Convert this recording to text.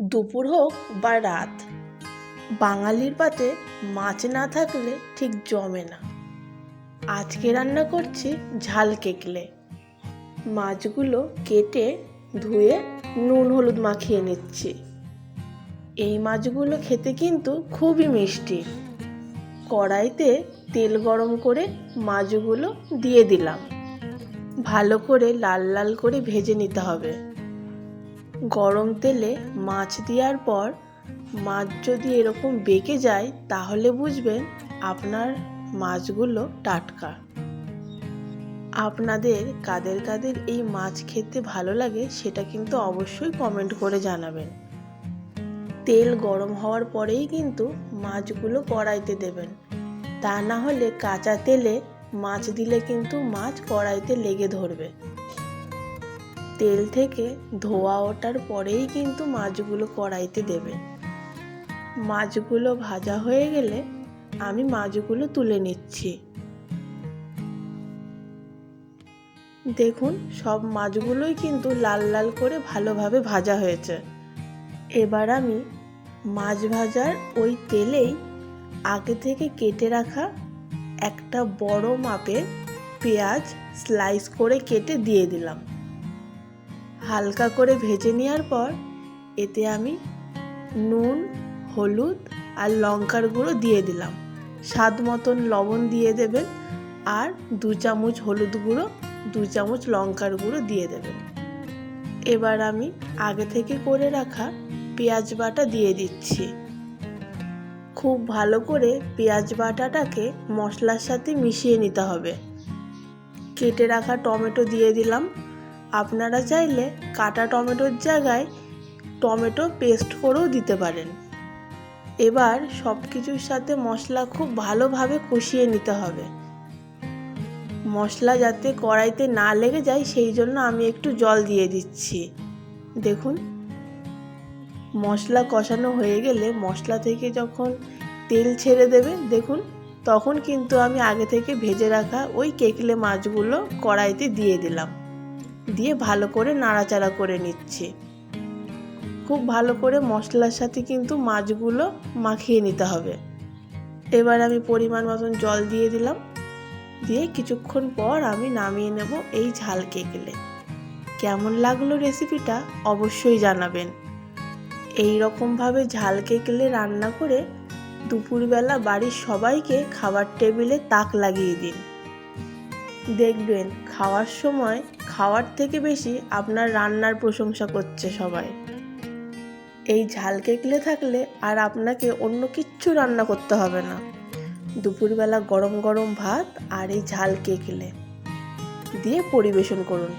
দুপুর হোক বা রাত, বাঙালির পাতে মাছ না থাকলে ঠিক জমে না। আজকে রান্না করছি ঝাল কেকলে। মাছগুলো কেটে ধুয়ে নুন হলুদ মাখিয়ে নিচ্ছি। এই মাছগুলো খেতে কিন্তু খুবই মিষ্টি। কড়াইতে তেল গরম করে মাছগুলো দিয়ে দিলাম। ভালো করে লাল লাল করে ভেজে নিতে হবে। গরম তেলে মাছ দেওয়ার পর মাছ যদি এরকম বেঁকে যায় তাহলে বুঝবেন আপনার মাছগুলো টাটকা। আপনাদের কাদের কাদের এই মাছ খেতে ভালো লাগে সেটা কিন্তু অবশ্যই কমেন্ট করে জানাবেন। তেল গরম হওয়ার পরেই কিন্তু মাছগুলো কড়াইতে দেবেন, তা না হলে কাঁচা তেলে মাছ দিলে কিন্তু মাছ কড়াইতে লেগে ধরবে। তেল থেকে ধোয়া ওঠার পরেই কিন্তু মাছগুলো কড়াইতে দেবেন। মাছগুলো ভাজা হয়ে গেলে আমি মাছগুলো তুলে নিচ্ছি। দেখুন, সব মাছগুলোই কিন্তু লাল লাল করে ভালোভাবে ভাজা হয়েছে। এবার আমি মাছ ভাজার ওই তেলেই আগে থেকে কেটে রাখা একটা বড় মাপের পেঁয়াজ স্লাইস করে কেটে দিয়ে দিলাম। হালকা করে ভেজে নেওয়ার পর এতে আমি নুন, হলুদ আর লঙ্কার গুঁড়ো দিয়ে দিলাম। স্বাদ মতন লবণ দিয়ে দেবেন, আর 2 চামচ হলুদ গুঁড়ো, 2 চামচ লঙ্কার গুঁড়ো দিয়ে দেবেন। এবার আমি আগে থেকে করে রাখা পেঁয়াজ বাটা দিয়ে দিচ্ছি। খুব ভালো করে পেঁয়াজ বাটাটাকে মশলার সাথে মিশিয়ে নিতে হবে। কেটে রাখা টমেটো দিয়ে দিলাম। আপনারা চাইলে কাটা টমেটোর জায়গায় টমেটো পেস্ট করেও দিতে পারেন। এবার সব কিছুর সাথে মশলা খুব ভালোভাবে কষিয়ে নিতে হবে। মশলা যাতে কড়াইতে না লেগে যায় সেই জন্য আমি একটু জল দিয়ে দিচ্ছি। দেখুন, মশলা কষানো হয়ে গেলে মশলা থেকে যখন তেল ছেড়ে দেবে, দেখুন তখন কিন্তু আমি আগে থেকে ভেজে রাখা ওই কেকলে মাছগুলো কড়াইতে দিয়ে দিলাম। দিয়ে ভালো করে নাড়াচাড়া করে নিচ্ছি। খুব ভালো করে মশলার সাথে কিন্তু মাছগুলো মাখিয়ে নিতে হবে। এবার আমি পরিমাণ মতন জল দিয়ে দিলাম। দিয়ে কিছুক্ষণ পর আমি নামিয়ে নেব এই ঝাল কেকলে। কেমন লাগলো রেসিপিটা অবশ্যই জানাবেন। এই রকমভাবে ঝাল কেকলে রান্না করে দুপুরবেলা বাড়ির সবাইকে খাবার টেবিলে তাক লাগিয়ে দিন। দেখবেন খাওয়ার সময় খাওয়ার থেকে বেশি আপনার রান্নার প্রশংসা করছে সবাই। এই ঝাল কেকলে থাকলে আর আপনাকে অন্য কিচ্ছু রান্না করতে হবে না। দুপুরবেলা গরম গরম ভাত আর এই ঝাল কেকলে দিয়ে পরিবেশন করুন।